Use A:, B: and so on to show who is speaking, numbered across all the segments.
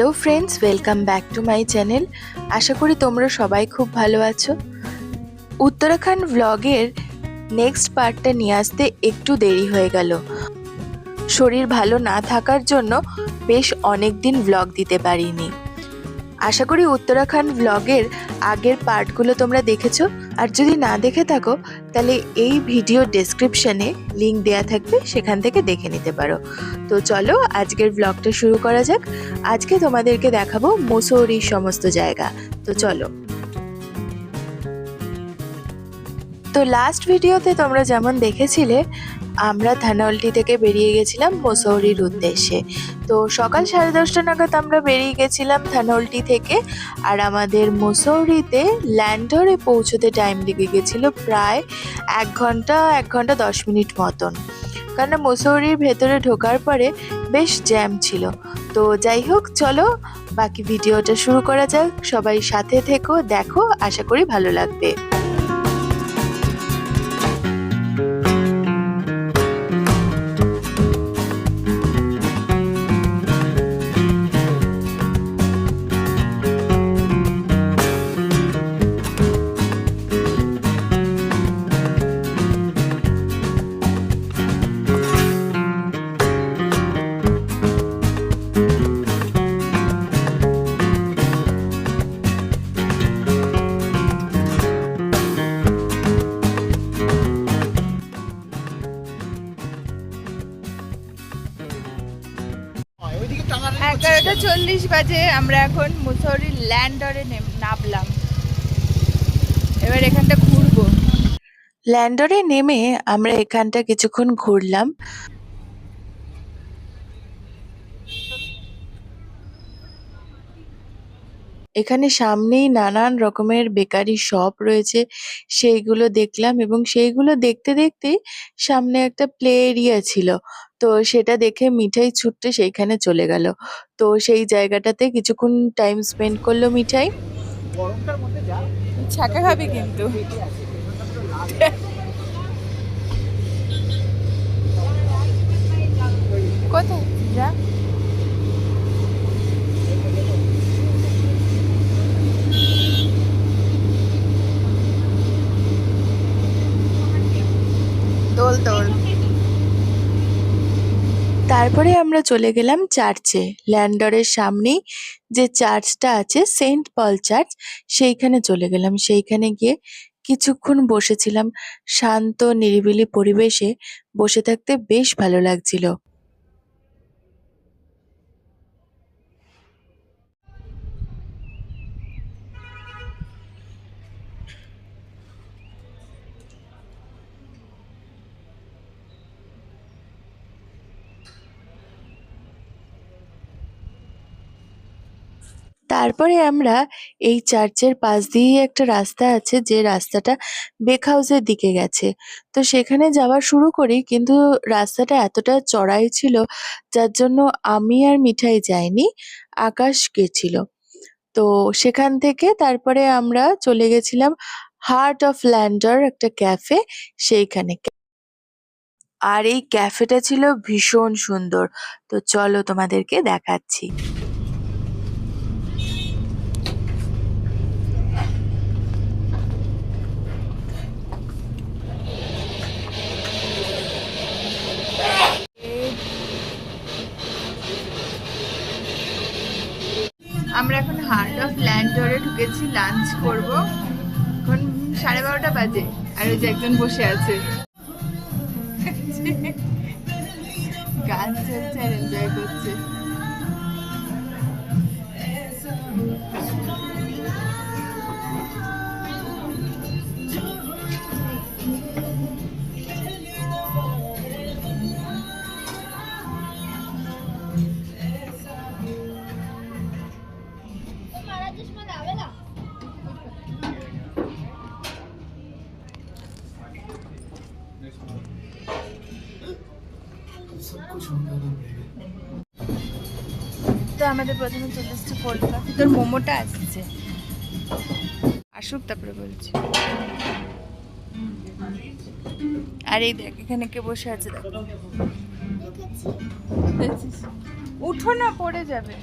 A: Hello friends, welcome back to my channel. আশা করি তোমরা সবাই খুব ভালো আছো। উত্তরাখণ্ড ভ্লগের নেক্সট পার্টটা নিয়ে আসতে একটু দেরি হয়ে গেল। শরীর ভালো না থাকার জন্য বেশ অনেক দিন ভ্লগ দিতে পারিনি। আশা করি উত্তরাখণ্ড ভ্লগের আগের পার্টগুলো তোমরা দেখেছো, আর যদি না দেখে থাকো তাহলে এই ভিডিও ডেসক্রিপশনে লিংক দেয়া থাকবে, সেখান থেকে দেখে নিতে পারো। তো চলো আজকের ভ্লগটা শুরু করা যাক। আজকে তোমাদেরকে দেখাবো মুসৌরির সমস্ত জায়গা। তো চলো। তো লাস্ট ভিডিওতে তোমরা যেমন দেখেছিলে, আমরা ধানওয়াল্টি থেকে বেরিয়ে গেছিলাম মুসৌরির উদ্দেশ্যে। তো সকাল 10:30 নাগাদ আমরা বেরিয়ে গেছিলাম ধানওয়াল্টি থেকে, আর আমাদের মুসৌরিতে ল্যান্ডরে পৌঁছতে টাইম লেগে গেছিলো প্রায় 1 ঘন্টা 10 মিনিট মতন, কারণ মুসৌরির ভেতরে ঢোকার পরে বেশ জ্যাম ছিল। তো যাই হোক, চলো বাকি ভিডিওটা শুরু করা যাক। সবাই সাথে থেকো, দেখো, আশা করি ভালো লাগবে।
B: এগারোটা 40 বাজে। আমরা এখন মুসৌরির ল্যান্ডরে নামলাম। এবার এখানটা ঘুরবো।
A: ল্যান্ডরে নেমে আমরা এখানটা কিছুক্ষণ ঘুরলাম। এখানে সামনেই নানান রকমের বেকারি শপ রয়েছে, সেইগুলো দেখলাম, এবং সেইগুলো দেখতে দেখতেই সামনে একটা প্লে এরিয়া ছিল। তো সেটা দেখে মিঠাই ছুটতে সেইখানে চলে গেল। তো সেই জায়গাটাতে কিছুক্ষণ টাইম স্পেন্ড করলো মিঠাই।
B: ছাকা খাবি কিন্তু। কোথায় যা? দোল দোল।
A: তারপরে আমরা চলে গেলাম চার্চে। ল্যান্ডরের সামনেই যে চার্চটা আছে, সেন্ট পল চার্চ, সেইখানে চলে গেলাম। সেইখানে গিয়ে কিছুক্ষণ বসেছিলাম। শান্ত নিরিবিলি পরিবেশে বসে থাকতে বেশ ভালো লাগছিল। তারপরে আমরা এই চার্চের পাশ দিয়েই একটা রাস্তা আছে, যে রাস্তাটা বেক হাউসের দিকে গেছে। তো সেখানে যাওয়া শুরু করি, কিন্তু রাস্তাটা এতটা চড়াই ছিল যার জন্য আমি আর মিঠাই যাইনি, আকাশ গেছিল। তো সেখান থেকে তারপরে আমরা চলে গেছিলাম হার্ট অফ ল্যান্ডার, একটা ক্যাফে, সেইখানে। আর এই ক্যাফেটা ছিল ভীষণ সুন্দর। তো চলো তোমাদেরকে দেখাচ্ছি।
B: আমরা এখন হার্ট অফ ল্যান্ডরে ঢুকেছি, লাঞ্চ করব। এখন 12:30 বাজে, আর ওই যে একজন বসে আছে, গান চলছে আর এনজয় করছে। তো আমাদের প্রথমে চলে এসছে কোল্ড কফি। তোর মোমোটা আসছে, আসুক তারপরে বলছি। আর এই দেখ এখানে কে বসে আছে, দেখো। উঠো না, পড়ে যাবে।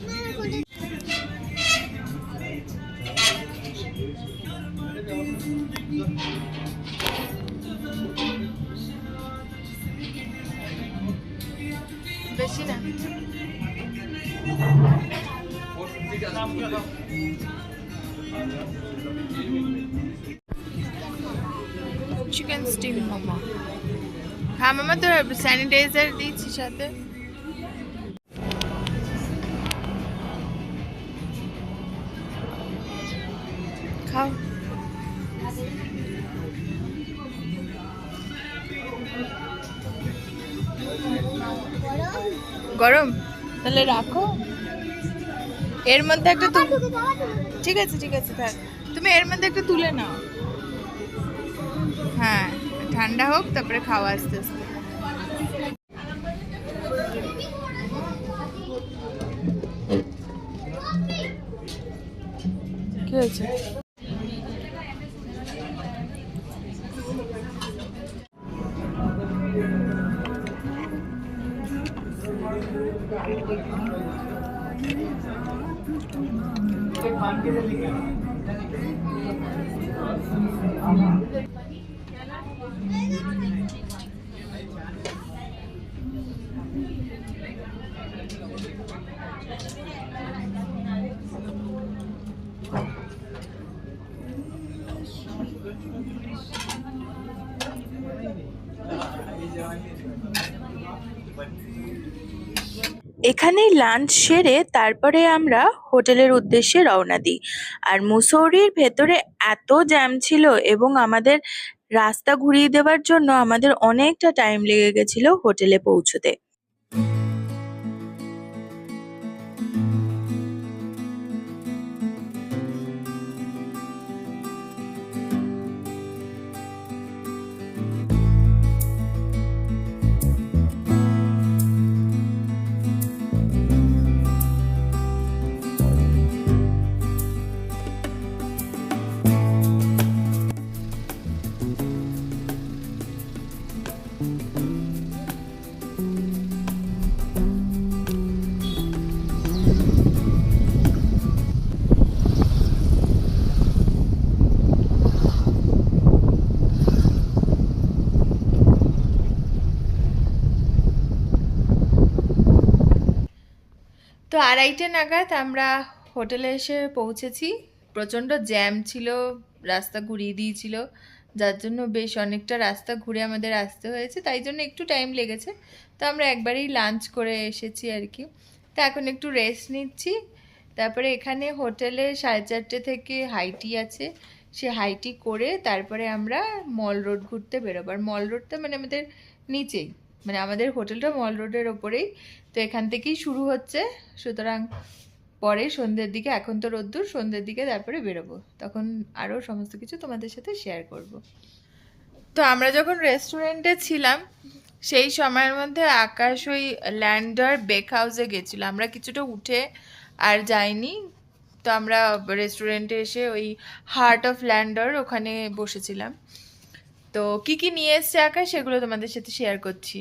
B: Chicken steam momo. হ্যাঁ মামা, তো স্যানিটাইজার দিচ্ছি সাথে। খাও। গরম? তাহলে রাখো। এর মধ্যে একটা ঠিক আছে ঠিক আছে, থাক। তুমি এর মধ্যে একটা তুলে নাও। হ্যাঁ, ঠান্ডা হোক তারপরে খাওয়া আস্তে আস্তে। কি হয়েছে?
A: এখানেই লাঞ্চ সেরে তারপরে আমরা হোটেলের উদ্দেশ্যে রওনা দিই। আর মুসৌরির ভেতরে এত জ্যাম ছিল এবং আমাদের রাস্তা ঘুরিয়ে দেওয়ার জন্য আমাদের অনেকটা টাইম লেগে গেছিল হোটেলে পৌঁছতে।
B: তো 2:30 নাগাদ আমরা হোটেলে এসে পৌঁছেছি। প্রচণ্ড জ্যাম ছিল, রাস্তা ঘুরিয়ে দিয়েছিল, যার জন্য বেশ অনেকটা রাস্তা ঘুরে আমাদের আসতে হয়েছে, তাই জন্য একটু টাইম লেগেছে। তো আমরা একবারেই লাঞ্চ করে এসেছি আর কি। তো এখন একটু রেস্ট নিচ্ছি। তারপরে এখানে হোটেলে 4:30 থেকে হাইটি আছে, সে হাইটি করে তারপরে আমরা মল রোড ঘুরতে বেরোবো। আর মল রোডটা মানে আমাদের নিচেই, মানে আমাদের হোটেলটা মল রোডের ওপরেই। তো এখান থেকেই শুরু হচ্ছে, সুতরাং পরে সন্ধ্যের দিকে, এখন তো রোদ্দুর, সন্ধ্যের দিকে তারপরে বেরোবো, তখন আরও সমস্ত কিছু তোমাদের সাথে শেয়ার করব। তো আমরা যখন রেস্টুরেন্টে ছিলাম সেই সময়ের মধ্যে আকাশ ওই ল্যান্ডার বেক হাউসে গেছিলো, আমরা কিছুটা উঠে আর যাইনি। তো আমরা রেস্টুরেন্টে এসে ওই হার্ট অফ ল্যান্ডার ওখানে বসেছিলাম। তো কি কি নিয়ে এসছে আকাশ সেগুলো তোমাদের সাথে শেয়ার করছি।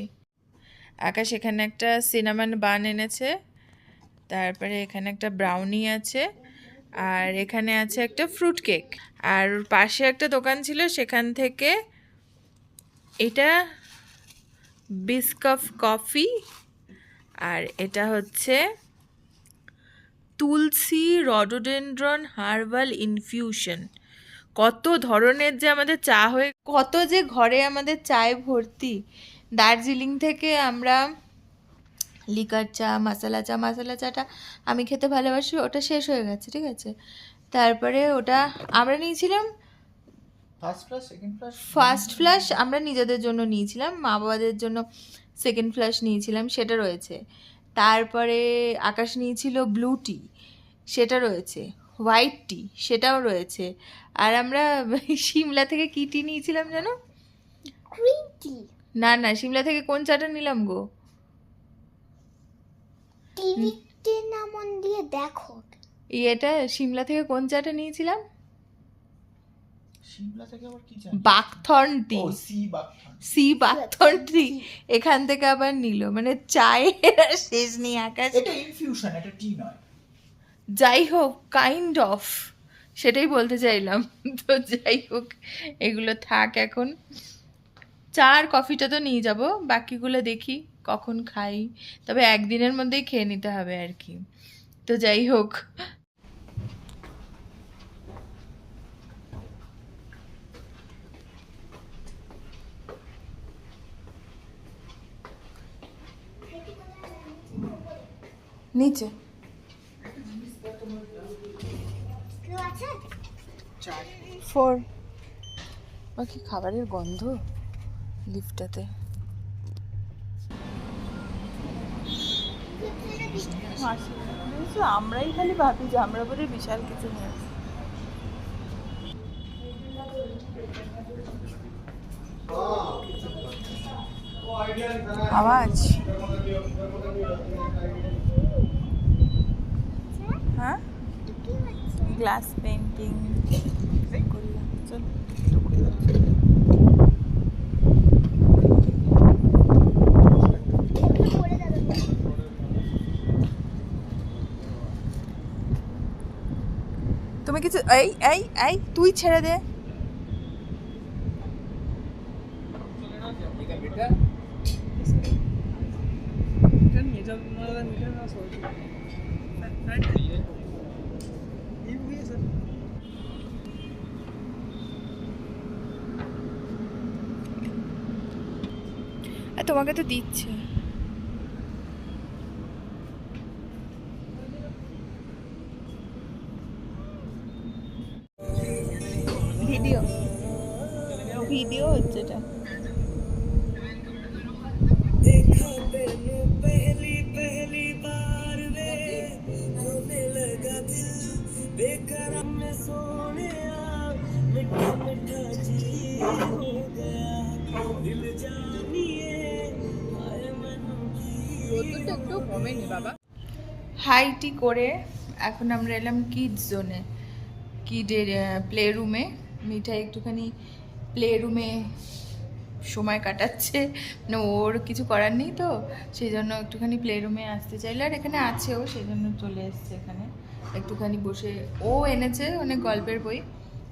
B: আকাশ এখানে একটা সিনামন বান এনেছে, তারপরে এখানে একটা ব্রাউনি আছে, আর এখানে আছে একটা ফ্রুট কেক। আর পাশে একটা দোকান ছিল, সেখান থেকে এটা বিস্কাফ কফি, আর এটা হচ্ছে তুলসী রডোডেন্ড্রন হার্বাল ইনফিউশন। কত ধরনের যে আমাদের চা হয়ে, কত যে ঘরে আমাদের চায় ভর্তি। দার্জিলিং থেকে আমরা লিকার চা, মশলা চা, মশলা চাটা আমি খেতে ভালোবাসি, ওটা শেষ হয়ে গেছে, ঠিক আছে। তারপরে ওটা আমরা নিয়েছিলাম ফার্স্ট ফ্ল্যাশ, আমরা নিজেদের জন্য নিয়েছিলাম, মা বাবাদের জন্য সেকেন্ড ফ্ল্যাশ নিয়েছিলাম, সেটা রয়েছে। তারপরে আকাশ নিয়েছিল ব্লু টি, সেটা রয়েছে। হোয়াইট টি, সেটাও রয়েছে। আর আমরা সিমলা থেকে কী টি নিয়েছিলাম জানো?
C: Green tea.
B: না না, সিমলা থেকে কোন চাটা নিলাম গো?
C: টিভিতে না মন দিয়ে দেখো।
B: এটা সিমলা থেকে কোন চাটা নিয়েছিলাম?
D: সিমলা থেকে আবার কি চা?
B: বাকথর্ন টি।
D: ও সি বাকথর্ন।
B: সি বাকথর্ন টি এখান থেকে আবার নিল, মানে চায়ের আর শেষ নেই আকাশ।
D: এটা ইনফিউশন, এটা টি নয়।
B: যাই হোক, কাইন্ড অফ, সেটাই বলতে চাইলাম। তো যাই হোক, এগুলো থাক এখন। চা আর কফিটা তো নিয়ে যাব, বাকিগুলো দেখি কখন খাই, তবে একদিনের মধ্যেই খেয়ে নিতে হবে আর কি। তো যাই হোক, নিচে
C: কেউ আছে?
B: 4 বাকি খাবারের গন্ধ লিফটটাতে। আমরাই খালি ভাবি যে আমরা বলে বিশাল কিছু নিয়ে আসি। আওয়াজ হ্যাঁ, গ্লাস পেন্টিং করলাম। চল
C: পড়ে যাবে।
B: তুমি কিছু এই এই এই তুই ছেড়ে দে। তোমাকে তো দিচ্ছে। ভিডিও ভিডিও হচ্ছে এটা। হাইটি করে এখন আমরা এলাম কিডস জোনে, কিডের প্লে রুমে। মিঠাই একটুখানি প্লে রুমে সময় কাটাচ্ছে, মানে ওর কিছু করার নেই তো সেই জন্য একটুখানি প্লে রুমে আসতে চাইলে, আর এখানে আছেও সেই জন্য চলে এসছে এখানে একটুখানি বসে। ও এনেছে অনেক গল্পের বই,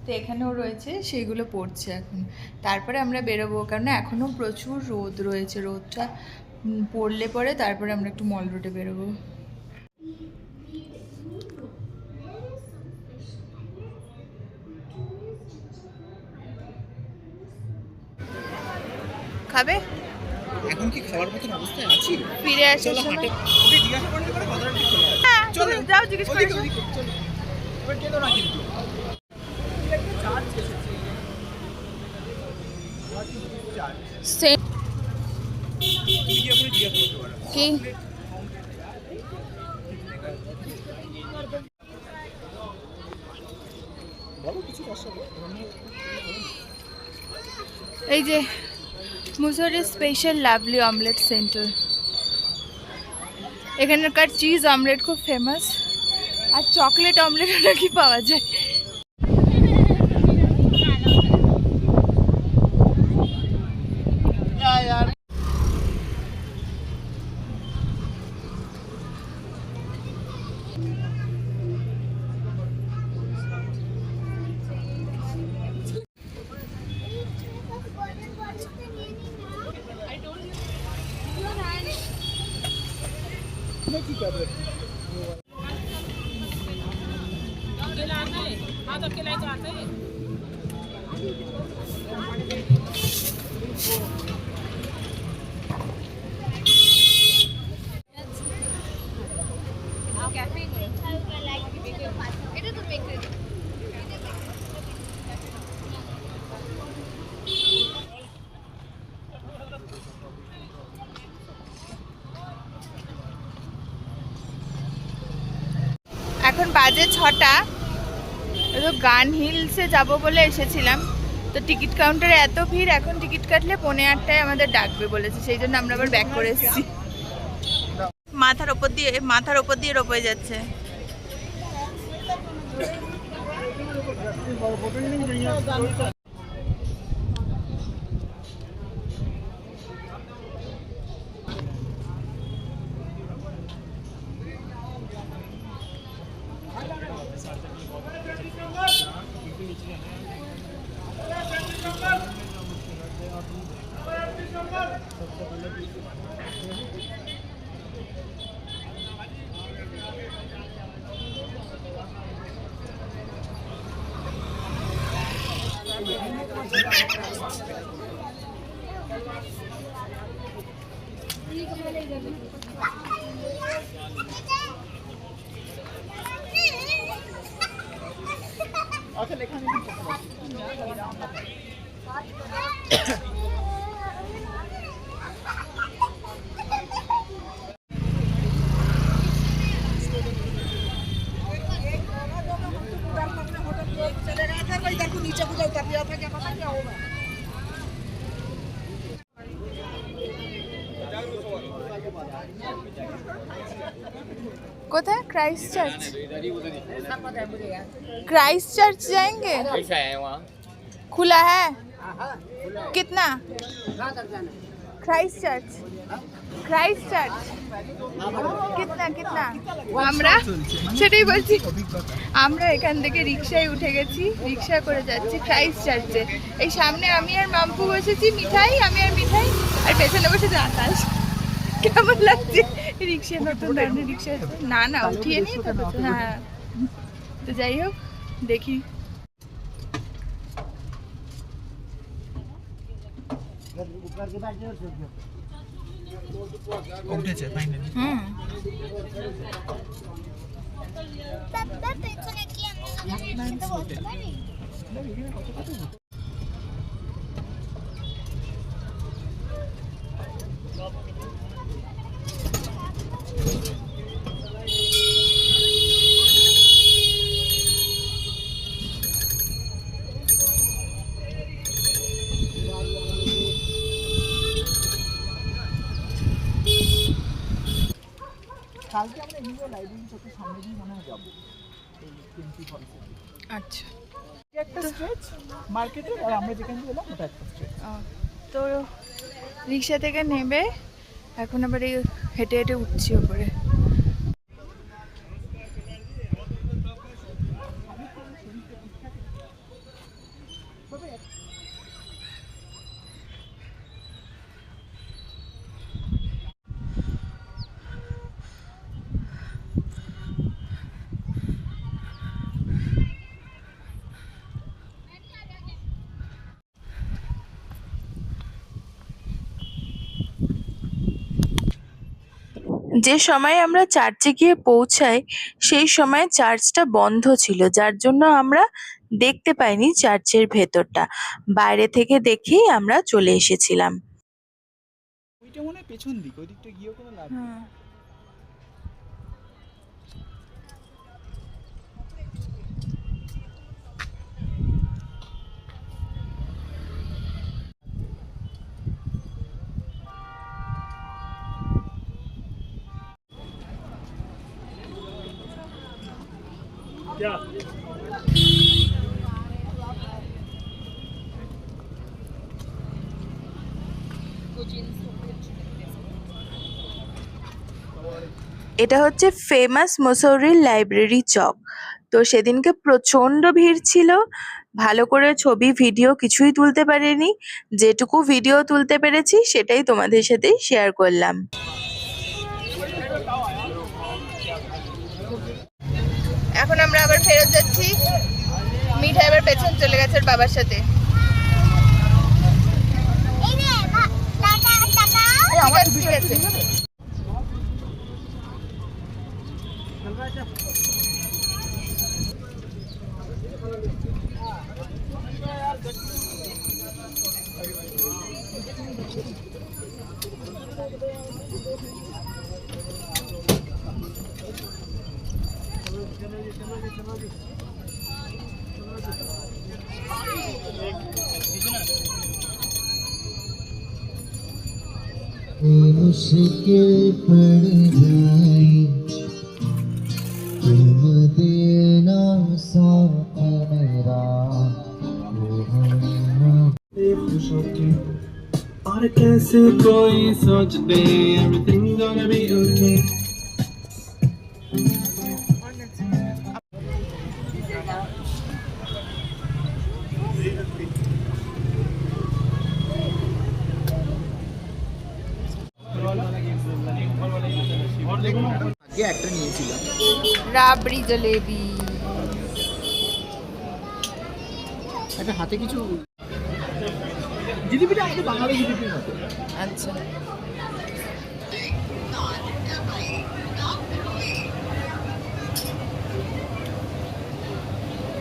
B: তো এখানেও রয়েছে, সেইগুলো পড়ছে এখন। তারপরে আমরা বেরোবো, কারণ এখনও প্রচুর রোদ রয়েছে, রোদটা পড়লে পরে তারপরে আমরা একটু মল রোডে বেরোবো। খাবে?
D: এখন কি খাওয়ার মতন অবস্থায় আছি?
B: ফিরে আসার
D: চলো
B: সময়
D: হাটে ওকে জিজ্ঞাসা করলে পরে কথাটা ঠিক চলে আসবে।
B: হ্যাঁ,
D: চলো
B: যাও জিজ্ঞেস করে
D: চলো এবার কেন না কিন্তু চার্জ এসেছে
B: সেম
D: তুমি কি আপনি জিজ্ঞাসা করতে পারো
B: কি
D: বলো কিছু দর্শক।
B: এই যে Mussoorie special lovely omelette centre, এখানকার চিজ অমলেট খুব ফেমাস, আর চকলেট অমলেটও নাকি পাওয়া যায়। এখন বাজে 6টা, তো গান হিলসে যাব বলে এসেছিলাম, তো টিকিট কাউন্টারে এত ভিড়, এখন টিকিট কাটলে 8:45 আমাদের ডাকবে বলেছে, সেই জন্য আমরা আবার ব্যাক করে এসেছি। মাথার ওপর দিয়ে রোপে যাচ্ছে।
D: আচ্ছা লেখা নেই করতে পারছি
B: कोথায় क्राइस्ट चर्च क्राइस्ट चर्च जाएंगे खुला है कितना क्राइस्ट चर्च कितना कितना আমরা সেটাই বলছি আমরা এখান থেকে রিকশায় উঠে গেছি রিকশা করে যাচ্ছি ক্রাইস্ট চার্চে এই সামনে আমি আর মাম্পু বসেছি মিঠাই আর পেছনে বসেছে আকাশ কেমন লাগছে রিকশা নতুন ধরনের রিকশা না উঠিয়ে নিয়ে তো হ্যাঁ তো যাই হোক দেখি
D: উঠেছে ফাইনালি
C: বাবা পেছনে কি আমরা সেটা বলতে পারি?
D: কালকে আমরা ইন্ডিয়া লাইব্রেরি থেকে সামনে দিয়ে মনে হয় যাবো এই 20
B: আচ্ছা
D: একটা স্ট্রেচ মার্কেটে আর আমরা যেখান দিয়ে এলাম ওটা একটা স্ট্রেচ
B: তো রিকশা থেকে নেবে এখন আবার এই হেঁটে হেঁটে উঠছি ওপরে
A: যে সময় আমরা চার্চে গিয়ে পৌঁছাই সেই সময় চার্চটা বন্ধ ছিল, যার জন্য আমরা দেখতে পাইনি চার্চের ভেতরটা। বাইরে থেকে দেখেই আমরা চলে এসেছিলাম।
D: ওইটা মনে হয় পেছন দিক, ওই দিকটা গিয়েও কোনো লাভ নেই।
A: এটা হচ্ছে ফেমাস মুসৌরির লাইব্রেরি চক। তো সেদিনকে প্রচন্ড ভিড় ছিল, ভালো করে ছবি ভিডিও কিছুই তুলতে পারিনি। যেটুকু ভিডিও তুলতে পেরেছি সেটাই তোমাদের সাথে শেয়ার করলাম।
B: এখন আমরা আবার ফেরত যাচ্ছি। মিঠা এবার পেছন চলে গেছে ওর বাবার সাথে।
C: এই রে টাকা টাকা
B: ঠিক আছে
E: मुश्किल पड़ जाए तुम देना साथ मेरा
F: और कैसे कोई सोच दे everything gonna be okay
D: আগে একটা নিয়েছিলাম
B: রাবড়ি জলেবি।
D: একটা হাতে কিছু জিলিপিটা আমাদের বাঙালি জিলিপির মতো।
B: আচ্ছা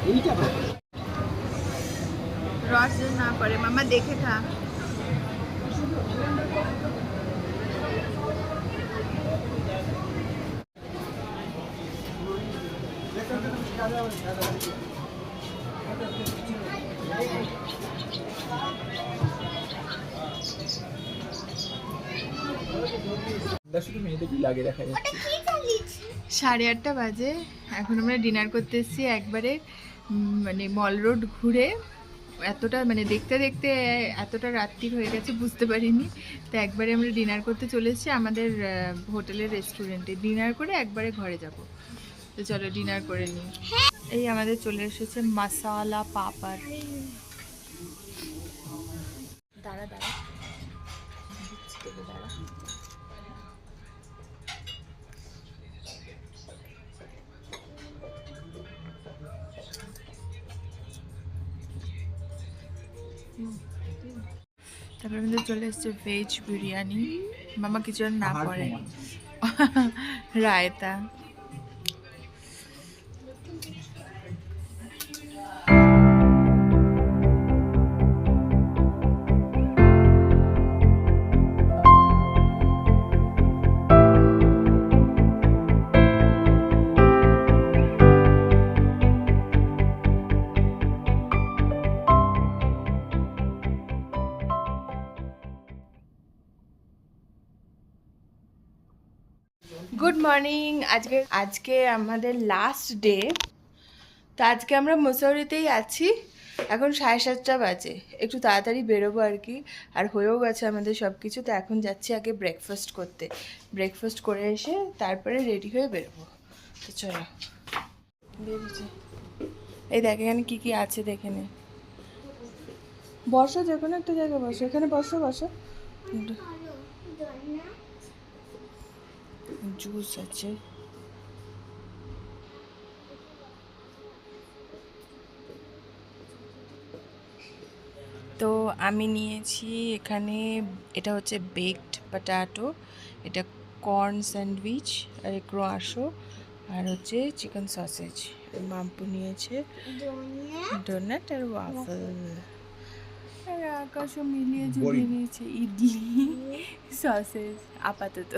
D: এইটা
B: সস যেন না পড়ে, মামা দেখে খা।
D: শুধু মেয়েদেরই লাগে দেখা যাচ্ছে।
B: 8:30 বাজে, এখন আমরা ডিনার করতে এসেছি একবারে মানে মল রোড ঘুরে। এতটা মানে দেখতে দেখতে এতটা রাত্রি হয়ে গেছে বুঝতে পারিনি। তো একবারে আমরা ডিনার করতে চলে এসেছি আমাদের হোটেলের রেস্টুরেন্টে। ডিনার করে একবারে ঘরে যাব। তো চলো ডিনার করে নিই। এই আমাদের চলে এসেছে মশালা পাপড়। দাঁড়া দাঁড়া দাঁড়া। তারপরে আমাদের চলে এসছে ভেজ বিরিয়ানি। মামা কিছু আর না পড়ে, রায়তা। Good morning. আজকে আমাদের লাস্ট ডে। তো আজকে আমরা মুসৌরিতেই আছি। এখন 7:30 বাজে, একটু তাড়াতাড়ি বেরোবো আর কি। আর হয়েও গেছে আমাদের সব কিছু। তো এখন যাচ্ছি আগে ব্রেকফাস্ট করতে। ব্রেকফাস্ট করে এসে তারপরে রেডি হয়ে বেরোবো। তো চলো বেরিয়েছি। এই দেখ এখানে কী কী আছে দেখে নে। বসো, যে কোনো একটা জায়গায় বসো। এখানে বসো বসো। জুস আছে। তো আমি নিয়েছি এখানে, এটা হচ্ছে বেকড পটাটো, এটা কর্ন স্যান্ডউইচ, আর ক্রোয়াশো, আর হচ্ছে চিকেন সসেজ। মাম্পু নিয়েছে ডোনাট আর ওয়াফল। আর আকাশও মিলিয়ে জুড়ে নিয়েছে ইডলি সসেজ আপাতত।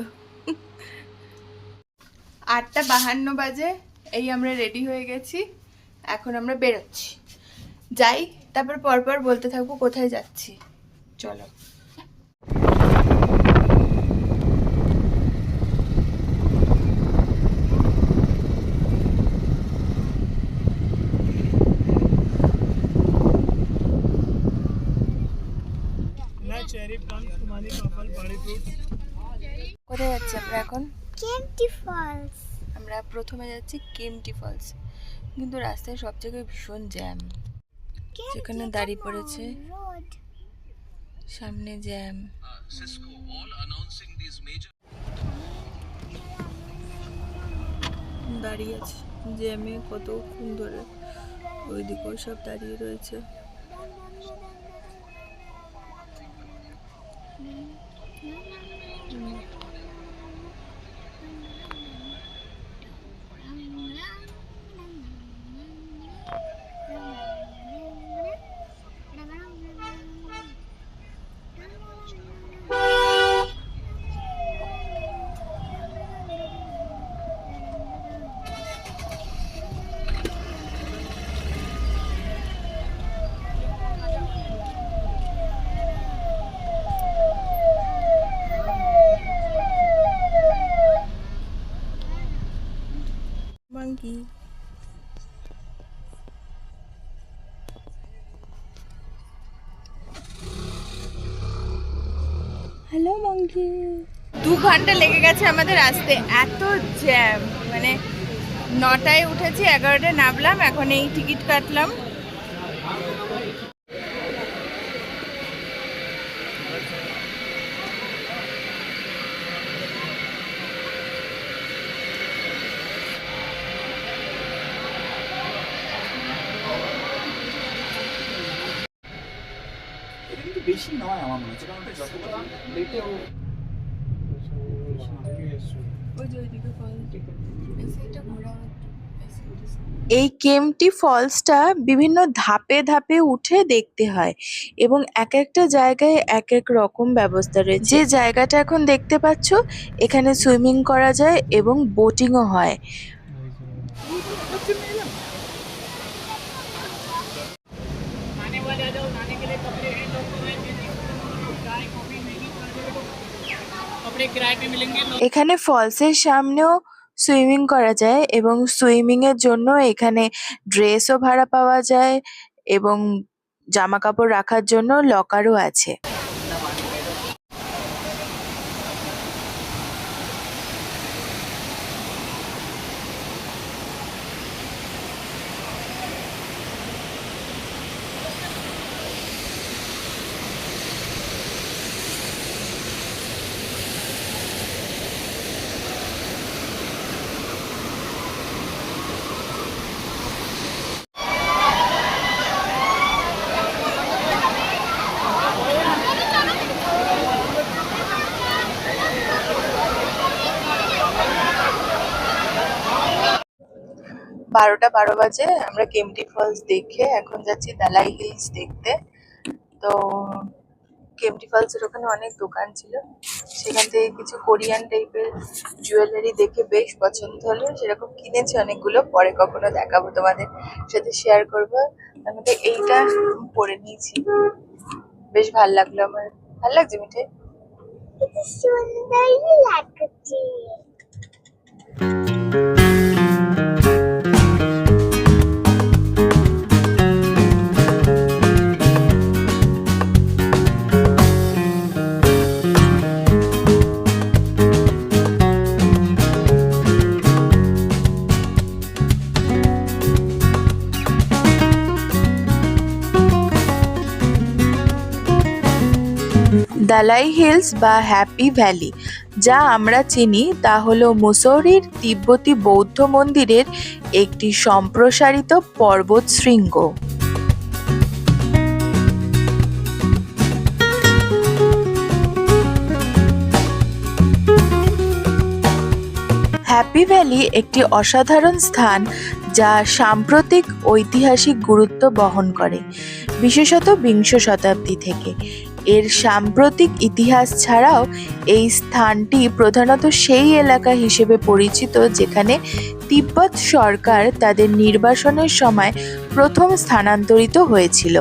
B: 8:52 বাজে। এই আমরা রেডি হয়ে গেছি, এখন আমরা বেরোচ্ছি। যাই, তারপর পরপর বলতে থাকবো কোথায় যাচ্ছি। চলো। কোথায় যাচ্ছি আমরা এখন?
C: কেম্পটি ফলস।
B: আমরা প্রথমে যাচ্ছি কেম্পটি ফলস, কিন্তু রাস্তায় সব জায়গায় ভীষণ জ্যাম। যেখানে দাঁড়িয়ে পড়েছে সামনে জ্যাম। দাঁড়িয়ে আছে জ্যামে কতক্ষণ ধরে, ওইদিকেও সব দাঁড়িয়ে রয়েছে। Monkey. হ্যালো মঙ্কি। 2 ঘন্টা লেগে গেছে আমাদের আসতে, এত জ্যাম। মানে 9টায় উঠেছি, 11টায় নামলাম, এখন এই টিকিট কাটলাম।
D: বেশি নয় আমার মনে হচ্ছে, কারণ ওটা যতটা লেটে ও
B: ওই যে ওইদিকে ফল, এটা ঘোরা
A: এই কেম্পটি ফলসটা বিভিন্ন ধাপে ধাপে উঠে দেখতে হয় এবং এক একটা জায়গায় এক এক রকম ব্যবস্থা রয়েছে। যে জায়গাটা এখন দেখতে পাচ্ছ এখানে সুইমিং করা যায় এবং বোটিংও হয়। এখানে ফলসের সামনেও সুইমিং করা যায় এবং সুইমিং এর জন্য এখানে ড্রেসও ভাড়া পাওয়া যায় এবং জামা কাপড় রাখার জন্য লকারও আছে। বারোটা 12 বাজে, আমরা কেম্পটি ফলস দেখে এখন যাচ্ছি দালাই হিলস দেখতে। তো কেম্পটি ফলসের ওখানে অনেক দোকান ছিল, সেখান থেকে কিছু কোরিয়ান টাইপের জুয়েলারি দেখে বেশ পছন্দ হলো, সেরকম কিনেছি অনেকগুলো, পরে কখনো দেখাবো তোমাদের সাথে শেয়ার করবো। তার মধ্যে এইটা পরে নিয়েছি, বেশ ভাল লাগলো আমার। ভাল লাগছে মিঠে?
C: এটা সুন্দরই লাগছে।
A: দালাই হিলস বা হ্যাপি ভ্যালি যা আমরা চিনি তা হলো মুসৌরির তিব্বতী বৌদ্ধ মন্দিরের একটি সম্প্রসারিত পর্বত শৃঙ্গ। হ্যাপি ভ্যালি একটি অসাধারণ স্থান যা সাম্প্রতিক ঐতিহাসিক গুরুত্ব বহন করে, বিশেষত বিংশ শতাব্দী থেকে। এর সাম্প্রতিক ইতিহাস ছাড়াও এই স্থানটি প্রধানত সেই এলাকা হিসেবে পরিচিত যেখানে তিব্বত সরকার তাদের নির্বাসনের সময় প্রথম স্থানান্তরিত হয়েছিল।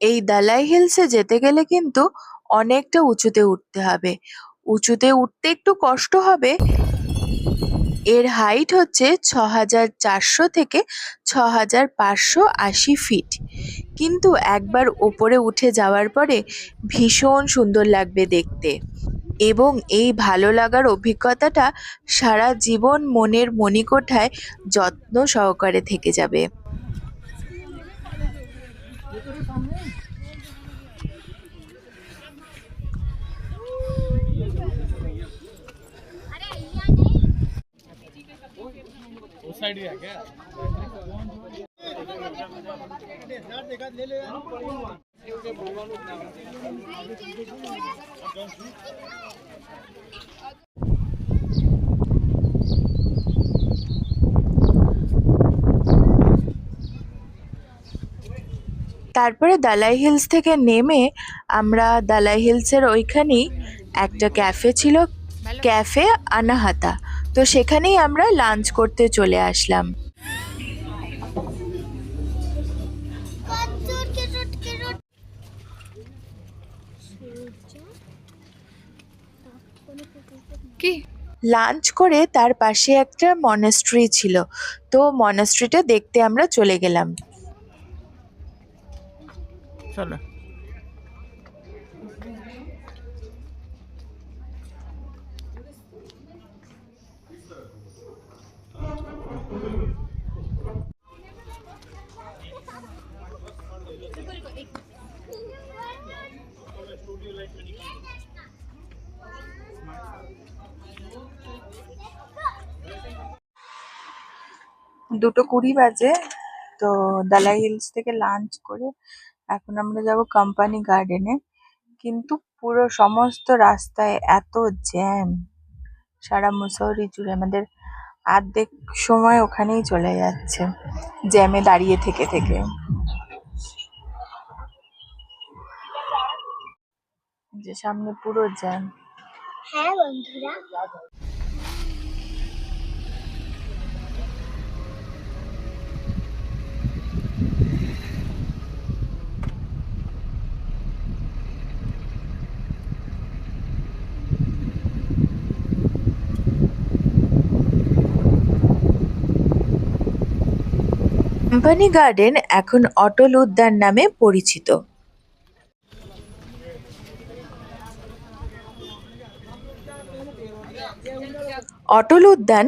A: এই দালাই হিলসে যেতে গেলে কিন্তু অনেকটা উঁচুতে উঠতে হবে। উঁচুতে উঠতে একটু কষ্ট হবে। এর হাইট হচ্ছে ৬,৪০০ থেকে ৬,৫৮০ ফিট, কিন্তু একবার ওপরে উঠে যাওয়ার পরে ভীষণ সুন্দর লাগবে দেখতে এবং এই ভালো লাগার অভিজ্ঞতাটা সারা জীবন মনের মণিকোঠায় যত্ন সহকারে থেকে যাবে। তারপরে দালাই হিলস থেকে নেমে আমরা দালাই হিলসের ওইখানেই একটা ক্যাফে ছিল, ক্যাফে আনাহাতা, তো সেখানেই আমরা লাঞ্চ করতে চলে আসলাম।
B: কি
A: লাঞ্চ করে তার পাশে একটা মনাস্ট্রি ছিল, তো মনাস্ট্রিটা দেখতে আমরা চলে গেলাম।
D: চলো।
A: 2:20 বাজে। তো দালাই হিলস থেকে লাঞ্চ করে এখন আমরা যাব কোম্পানি গার্ডেনে। কিন্তু পুরো সমস্ত রাস্তায় এত জ্যাম, সারা মুসৌরি জুড়ে আমাদের অর্ধেক সময় ওখানেই চলে যাচ্ছে জ্যামে দাঁড়িয়ে থেকে থেকে। যে সামনে পুরো জ্যাম।
C: হ্যাঁ বন্ধুরা,
A: কোম্পানি গার্ডেন এখন অটল উদ্যান নামে পরিচিত। অটল উদ্যান,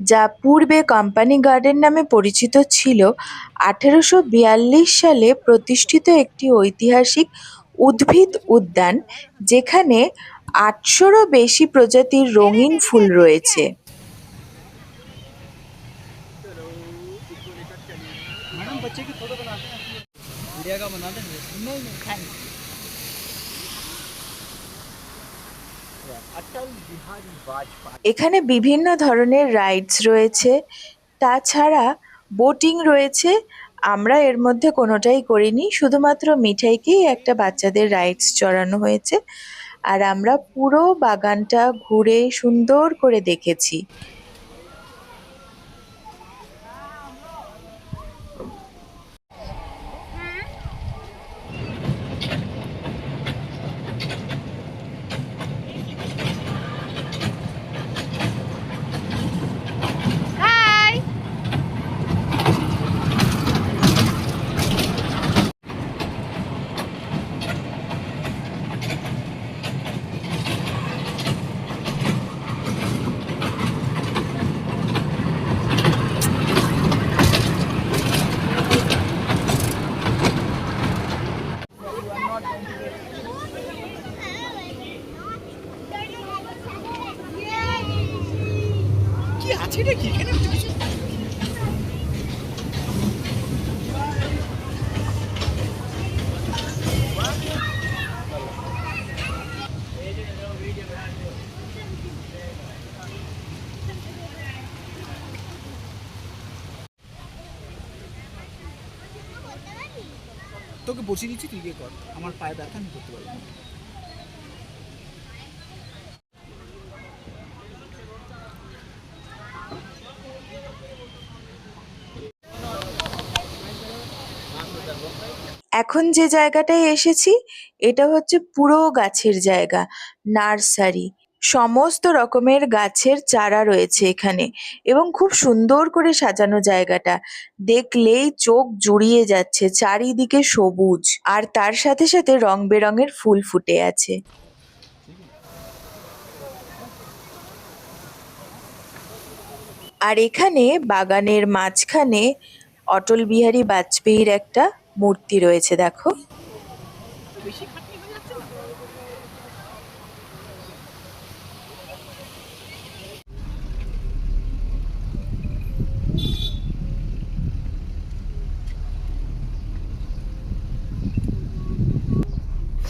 A: যা পূর্বে কোম্পানি গার্ডেন নামে পরিচিত ছিল, 1842 সালে প্রতিষ্ঠিত একটি ঐতিহাসিক উদ্ভিদ উদ্যান, যেখানে 800-রও বেশি প্রজাতির রঙিন ফুল রয়েছে।
D: मैडम बच्चे की फोटो बनाते हैं, मीडिया का बना देंगे? नहीं नहीं, थैंक यू। अटल बिहारी वाजपेयी।
A: এখানে বিভিন্ন ধরনের রাইডস রয়েছে, তাছাড়া বোটিং রয়েছে। আমরা এর মধ্যে কোনোটাই করিনি, শুধুমাত্র মিঠাইকেই একটা বাচ্চাদের রাইডস চড়ানো হয়েছে। আর আমরা পুরো বাগানটা ঘুরে সুন্দর করে দেখেছি।
D: কি আছে রে, কি এখানে কিছু? তোকে বসিয়ে দিচ্ছি, তুই গিয়ে কর, আমার পায়ে ব্যথা, আমি করতে পারবো না।
A: এখন যে জায়গাটায় এসেছি, এটা হচ্ছে পুরো গাছের জায়গা, নার্সারি। সমস্ত রকমের গাছের চারা রয়েছে এখানে এবং খুব সুন্দর করে সাজানো জায়গাটা। দেখলেই চোখ জুড়িয়ে যাচ্ছে, চারিদিকে সবুজ আর তার সাথে সাথে রং বেরঙের ফুল ফুটে আছে। আর এখানে বাগানের মাঝখানে অটল বিহারী বাজপেয়ীর একটা মূর্তি রয়েছে, দেখো।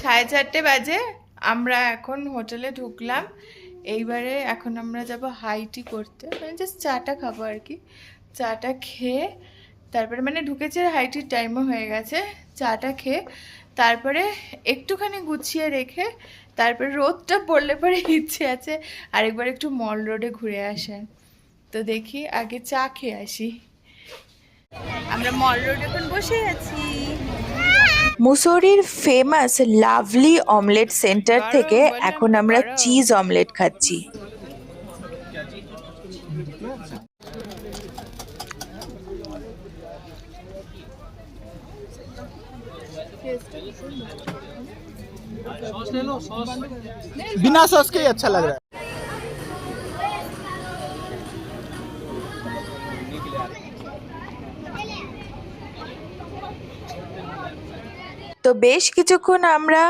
B: সাড়ে 4টে বাজে, আমরা এখন হোটেলে ঢুকলাম। এইবারে এখন আমরা যাব হাই টি করতে, মানে জাস্ট চাটা খাবো আর কি। চাটা খেয়ে তারপরে, মানে ঢুকেছে, হাই টির টাইমও হয়ে গেছে। চাটা খেয়ে তারপরে একটুখানি গুছিয়ে রেখে তারপরে রোদটা পড়লে পরে ইচ্ছে আছে আরেকবার একটু মল রোডে ঘুরে আসে। তো দেখি আগে চা খেয়ে আসি। আমরা মল রোডে এখন বসে আছি।
A: মুসৌরির ফেমাস লাভলি অমলেট সেন্টার থেকে এখন আমরা চিজ অমলেট খাচ্ছি।
D: बिना सॉस के ही अच्छा लग रहा है।
A: তো বেশ কিছুক্ষণ আমরা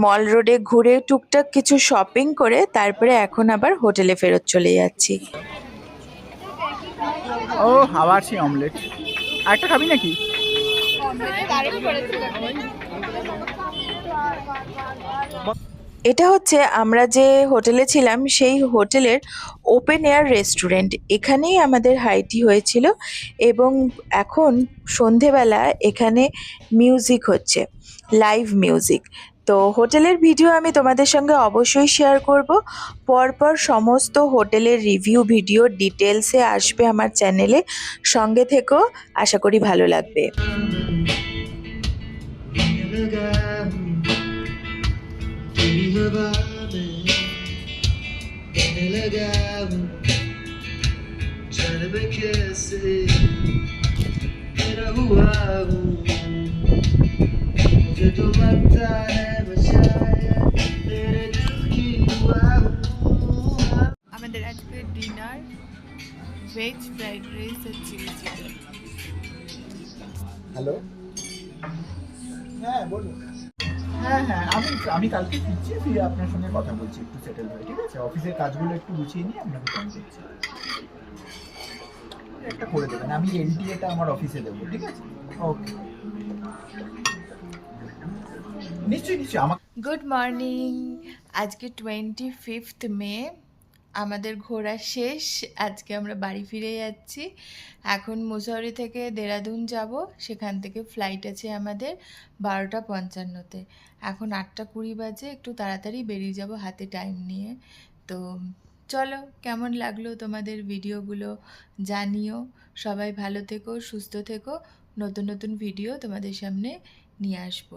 A: মল রোডে ঘুরে টুকটাক কিছু শপিং করে তারপরে এখন আবার হোটেলে ফেরত চলে যাচ্ছি।
D: ও আবার সেই অমলেট, আরেকটা খাবি নাকি?
A: এটা হচ্ছে আমরা যে হোটেলে ছিলাম সেই হোটেলের ওপেন এয়ার রেস্টুরেন্ট। এখানেই আমাদের হাইটি হয়েছিল এবং এখন সন্ধেবেলা এখানে মিউজিক হচ্ছে, লাইভ মিউজিক। তো হোটেলের ভিডিও আমি তোমাদের সঙ্গে অবশ্যই শেয়ার করব। পরপর সমস্ত হোটেলের রিভিউ ভিডিও ডিটেলসে আসবে আমার চ্যানেলে, সঙ্গে থেকো, আশা করি ভালো লাগবে।
E: तेरी हवा में कहने लगा हूँ, जान मैं कैसे तेरा हुआ हूँ, मुझे तो लगता है मैं शायद तेरे दिल की हुआ हूँ।
B: আমাদের আজকে ডিনার ভেজ ফ্রাইড রাইস আর চিলি চিকেন।
D: হ্যালো, হ্যাঁ বলুন। হ্যাঁ হ্যাঁ, আমি কালকে ফিরছি, ফিরে আপনার সঙ্গে কথা বলছি, একটু সেটেল হয়ে, ঠিক আছে? অফিসের কাজগুলো একটু গুছিয়ে নিয়ে আপনাকে ফোন করছি। একটা করে দেবেন, আমি এলটিএটা আমার অফিসে দেবো, ঠিক আছে? ওকে, নিশ্চয়ই নিশ্চয়ই। আমাকে
B: গুড মর্নিং। আজকে 25 মে, আমাদের ঘোরা শেষ। আজকে আমরা বাড়ি ফিরে যাচ্ছি। এখন মুসৌরি থেকে দেরাদুন যাব, সেখান থেকে ফ্লাইট আছে আমাদের 12:55-তে। এখন 8:20 বাজে, একটু তাড়াতাড়ি বেরিয়ে যাব হাতে টাইম নিয়ে। তো চলো, কেমন লাগলো তোমাদের ভিডিওগুলো জানিও। সবাই ভালো থেকো, সুস্থ থেকো। নতুন নতুন ভিডিও তোমাদের সামনে নিয়ে আসবো।